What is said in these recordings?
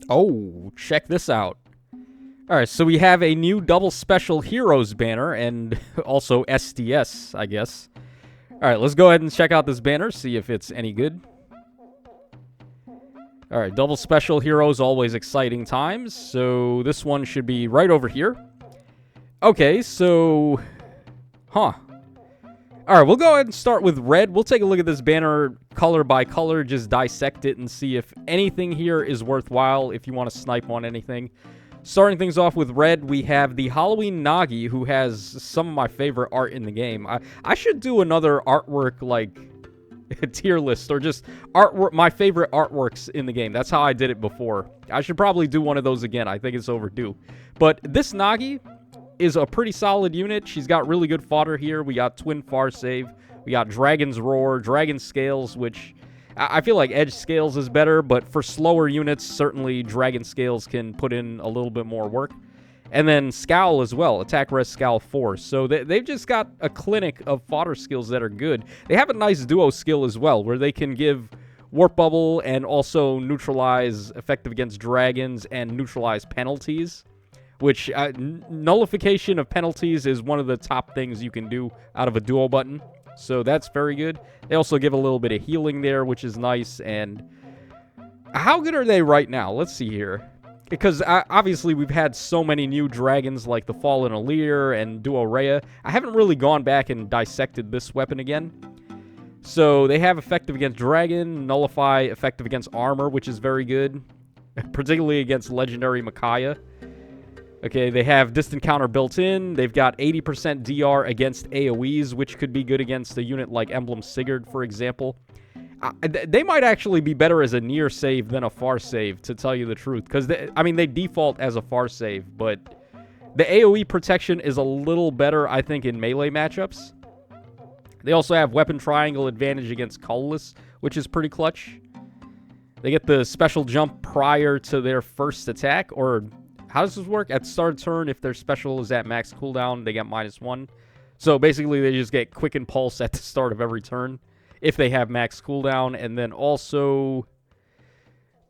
Oh, check this out. Alright, so we have a new double special heroes banner, and also SDS, I guess. Alright, let's go ahead and check out this banner, see if it's any good. Alright, double special heroes, always exciting times. So this one should be right over here. Okay, so... Alright, we'll go ahead and start with red. We'll take a look at this banner color by color, just dissect it and see if anything here is worthwhile, if you want to snipe on anything. Starting things off with red, we have the Halloween Nagi, who has some of my favorite art in the game. I should do another artwork, like, tier list, or just artwork, my favorite artworks in the game. That's how I did it before. I should probably do one of those again. I think it's overdue. But this Nagi is a pretty solid unit. She's got really good fodder here. We got Twin Far Save. We got Dragon's Roar, Dragon Scales, which I feel like Edge Scales is better, but for slower units, certainly Dragon Scales can put in a little bit more work. And then Scowl as well, Attack Res Scowl 4. So they've just got a clinic of fodder skills that are good. They have a nice duo skill as well, where they can give Warp Bubble and also neutralize effective against dragons and neutralize penalties. Which, nullification of penalties is one of the top things you can do out of a duo button. So that's very good. They also give a little bit of healing there, which is nice. And how good are they right now? Let's see here. Because obviously we've had so many new dragons like the Fallen Alir and Duo Rhea. I haven't really gone back and dissected this weapon again. So they have effective against dragon, nullify effective against armor, which is very good. Particularly against legendary Micaiah. Okay, they have distant counter built in. They've got 80% DR against AoEs, which could be good against a unit like Emblem Sigurd, for example. They might actually be better as a near save than a far save, to tell you the truth. Because, they default as a far save, but the AoE protection is a little better, I think, in melee matchups. They also have Weapon Triangle advantage against Colorless, which is pretty clutch. They get the special jump prior to their first attack, or... How does this work? At the start of turn, if their special is at max cooldown, they get -1. So basically, they just get Quicken Pulse at the start of every turn if they have max cooldown. And then also,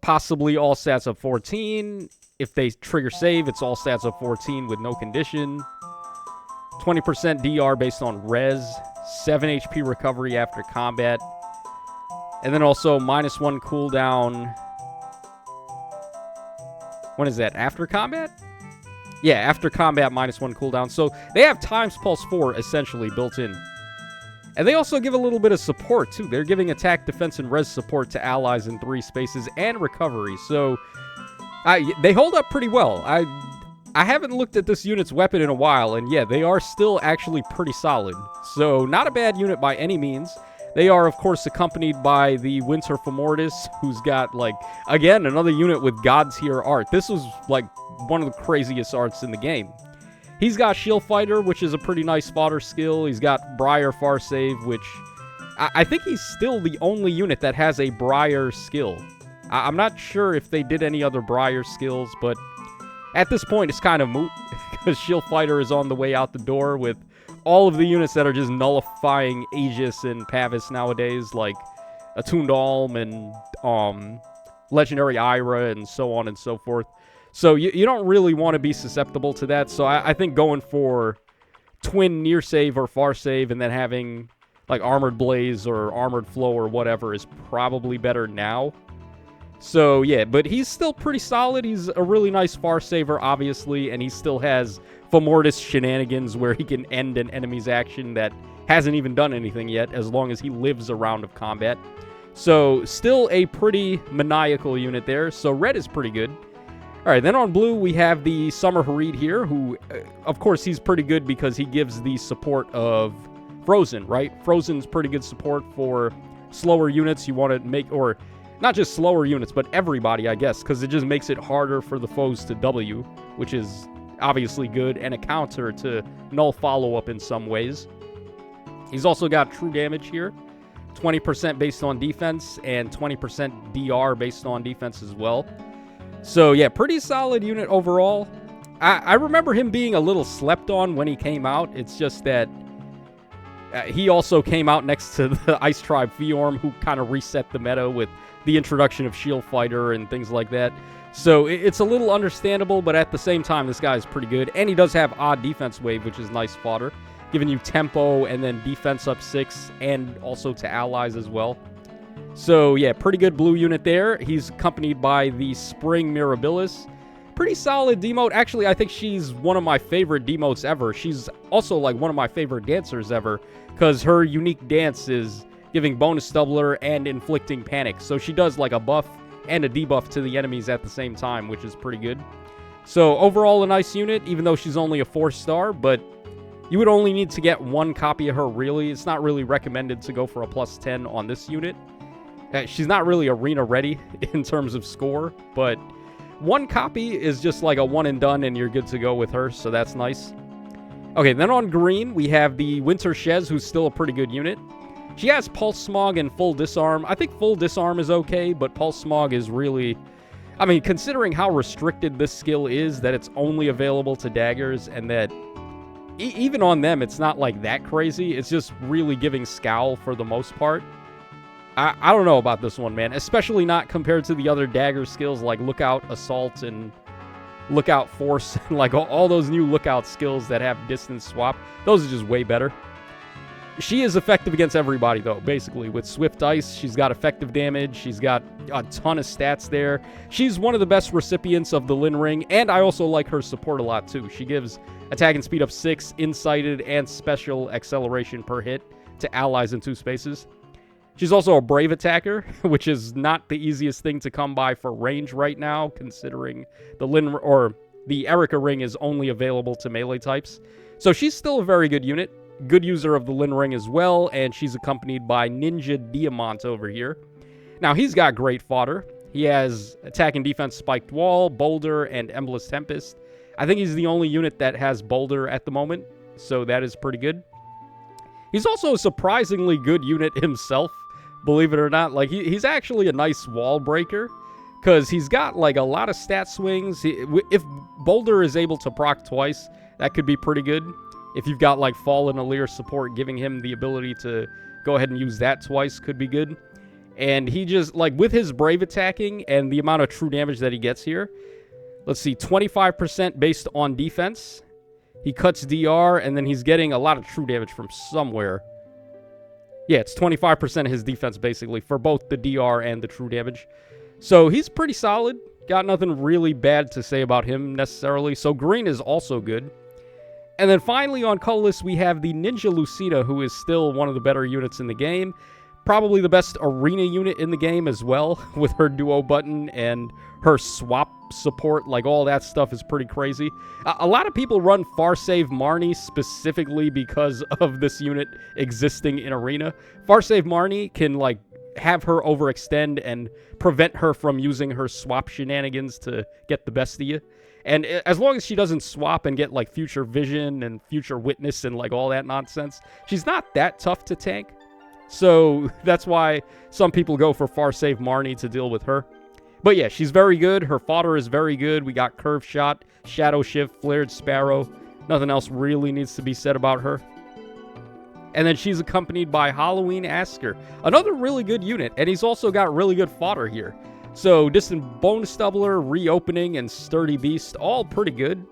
possibly all stats of 14. If they trigger save, it's all stats of 14 with no condition. 20% DR based on res. 7 HP recovery after combat. And then also -1 cooldown... When is that? After combat? Yeah, after combat, -1 cooldown. So they have Times Pulse 4 essentially built in. And they also give a little bit of support, too. They're giving attack, defense, and res support to allies in 3 spaces and recovery. So they hold up pretty well. I haven't looked at this unit's weapon in a while, and yeah, they are still actually pretty solid. So not a bad unit by any means. They are, of course, accompanied by the Winter for Mortise, who's got, like, again, another unit with God tier art. This was, like, one of the craziest arts in the game. He's got Shield Fighter, which is a pretty nice fodder skill. He's got Briar Far Save, which I think he's still the only unit that has a Briar skill. I'm not sure if they did any other Briar skills, but at this point, it's kind of moot, because Shield Fighter is on the way out the door with all of the units that are just nullifying Aegis and Pavis nowadays, like Attuned Alm and Legendary Ira and so on and so forth. So you don't really want to be susceptible to that. So I think going for twin near save or far save and then having like Armored Blaze or Armored Flow or whatever is probably better now. So yeah, but he's still pretty solid. He's a really nice far saver, obviously, and he still has Fomortis shenanigans where he can end an enemy's action that hasn't even done anything yet, as long as he lives a round of combat. So still a pretty maniacal unit there. So red is pretty good. All right, then on blue, we have the Summer Hareed here, who, of course, he's pretty good because he gives the support of Frozen, right? Frozen's pretty good support for slower units you want to make, or not just slower units, but everybody, I guess, because it just makes it harder for the foes to W, which is obviously good, and a counter to null follow-up in some ways. He's also got true damage here, 20% based on defense, and 20% DR based on defense as well. So yeah, pretty solid unit overall. I remember him being a little slept on when he came out. It's just that He also came out next to the Ice Tribe Fiorm, who kind of reset the meta with the introduction of Shield Fighter and things like that. So it's a little understandable, but at the same time, this guy is pretty good. And he does have Odd Defense Wave, which is nice fodder, giving you tempo and then defense up 6, and also to allies as well. So yeah, pretty good blue unit there. He's accompanied by the Spring Mirabilis. Pretty solid demote. Actually, I think she's one of my favorite demotes ever. She's also like one of my favorite dancers ever, because her unique dance is giving bonus doubler and inflicting panic. So she does like a buff and a debuff to the enemies at the same time, which is pretty good. So overall, a nice unit, even though she's only a 4-star, but you would only need to get one copy of her, really. It's not really recommended to go for a +10 on this unit. She's not really arena ready in terms of score, but one copy is just like a one and done, and you're good to go with her, so that's nice. Okay, then on green, we have the Winter Shez, who's still a pretty good unit. She has Pulse Smog and Full Disarm. I think Full Disarm is okay, but Pulse Smog is really... I mean, considering how restricted this skill is, that it's only available to daggers, and that even on them, it's not like that crazy. It's just really giving Scowl for the most part. I don't know about this one, man. Especially not compared to the other dagger skills like Lookout, Assault, and Lookout Force. Like all those new Lookout skills that have distance swap. Those are just way better. She is effective against everybody, though, basically. With Swift Ice, she's got effective damage. She's got a ton of stats there. She's one of the best recipients of the Lin Ring, and I also like her support a lot, too. She gives attack and speed up 6, insighted, and special acceleration per hit to allies in 2 spaces. She's also a brave attacker, which is not the easiest thing to come by for range right now, considering the Erica ring is only available to melee types. So she's still a very good unit. Good user of the Lin ring as well, and she's accompanied by Ninja Diamont over here. Now, he's got great fodder. He has attack and defense Spiked Wall, Boulder, and Emblem Tempest. I think he's the only unit that has Boulder at the moment, so that is pretty good. He's also a surprisingly good unit himself. Believe it or not, like he's actually a nice wall breaker, because he's got like a lot of stat swings. If Boulder is able to proc twice, that could be pretty good. If you've got like Fallen Alir support, giving him the ability to go ahead and use that twice could be good. And he just, like, with his brave attacking and the amount of true damage that he gets here, let's see, 25% based on defense. He cuts DR, and then he's getting a lot of true damage from somewhere. Yeah, it's 25% of his defense, basically, for both the DR and the true damage. So he's pretty solid. Got nothing really bad to say about him, necessarily. So green is also good. And then finally, on colorless, we have the Ninja Lucina, who is still one of the better units in the game. Probably the best arena unit in the game as well, with her duo button and her swap support. Like, all that stuff is pretty crazy. A lot of people run Farsave Marnie specifically because of this unit existing in arena. Farsave Marnie can, like, have her overextend and prevent her from using her swap shenanigans to get the best of you. And as long as she doesn't swap and get, like, Future Vision and Future Witness and, like, all that nonsense, she's not that tough to tank. So that's why some people go for Farsave Marnie to deal with her. But yeah, she's very good. Her fodder is very good. We got Curve Shot, Shadow Shift, Flared Sparrow. Nothing else really needs to be said about her. And then she's accompanied by Halloween Asker, another really good unit. And he's also got really good fodder here. So Distant Bonus Doubler, Reopening, and Sturdy Beast, all pretty good.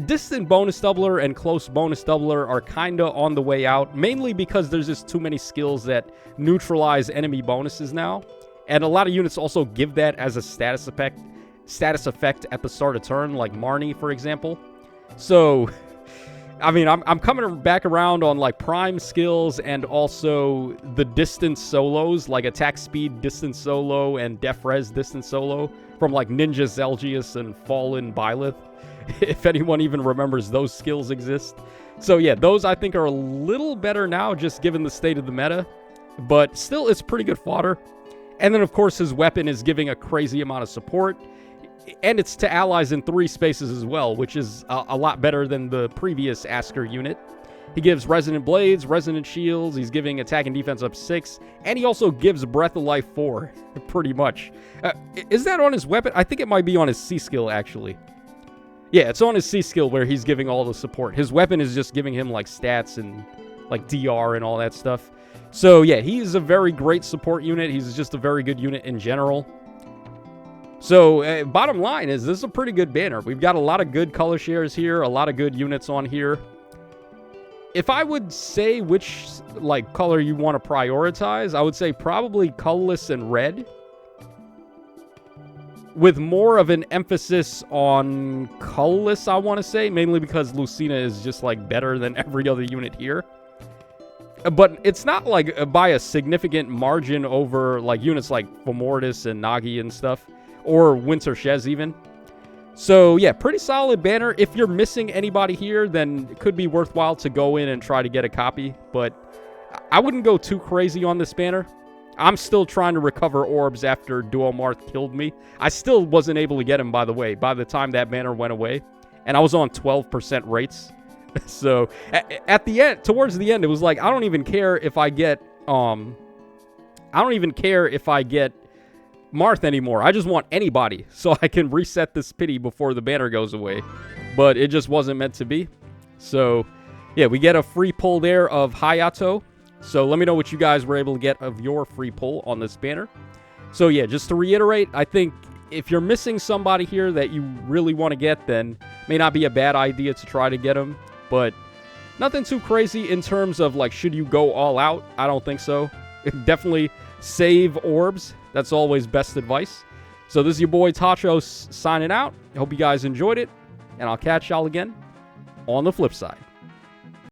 Distant Bonus Doubler and Close Bonus Doubler are kinda on the way out, mainly because there's just too many skills that neutralize enemy bonuses now. And a lot of units also give that as a status effect at the start of turn, like Marnie, for example. So, I mean, I'm coming back around on, like, prime skills and also the distance solos, like Attack Speed Distance Solo and Def Res Distance Solo from, like, Ninja Zelgius and Fallen Byleth, if anyone even remembers those skills exist. So yeah, those I think are a little better now, just given the state of the meta. But still, it's pretty good fodder. And then, of course, his weapon is giving a crazy amount of support. And it's to allies in 3 spaces as well, which is a lot better than the previous Asker unit. He gives Resonant Blades, Resonant Shields, he's giving attack and defense up 6, and he also gives Breath of Life 4, pretty much. Is that on his weapon? I think it might be on his C skill, actually. Yeah, it's on his C skill where he's giving all the support. His weapon is just giving him, like, stats and like DR and all that stuff. So yeah, he's a very great support unit. He's just a very good unit in general. So bottom line is this is a pretty good banner. We've got a lot of good color shares here, a lot of good units on here. If I would say which like color you want to prioritize, I would say probably colorless and red, with more of an emphasis on colorless, I want to say, mainly because Lucina is just like better than every other unit here. But it's not like by a significant margin over like units like Mortise and Nagi and stuff, or Winter Shez even. So yeah, pretty solid banner. If you're missing anybody here, then it could be worthwhile to go in and try to get a copy. But I wouldn't go too crazy on this banner. I'm still trying to recover orbs after Duomarth killed me. I still wasn't able to get him, by the way, by the time that banner went away. And I was on 12% rates. So at the end, towards the end, it was like, I don't even care if I get, Marth anymore. I just want anybody so I can reset this pity before the banner goes away. But it just wasn't meant to be. So yeah, we get a free pull there of Hayato. So let me know what you guys were able to get of your free pull on this banner. So yeah, just to reiterate, I think if you're missing somebody here that you really want to get, then it may not be a bad idea to try to get them. But nothing too crazy in terms of like, should you go all out? I don't think so. Definitely save orbs. That's always best advice. So this is your boy Tacho signing out. I hope you guys enjoyed it. And I'll catch y'all again on the flip side.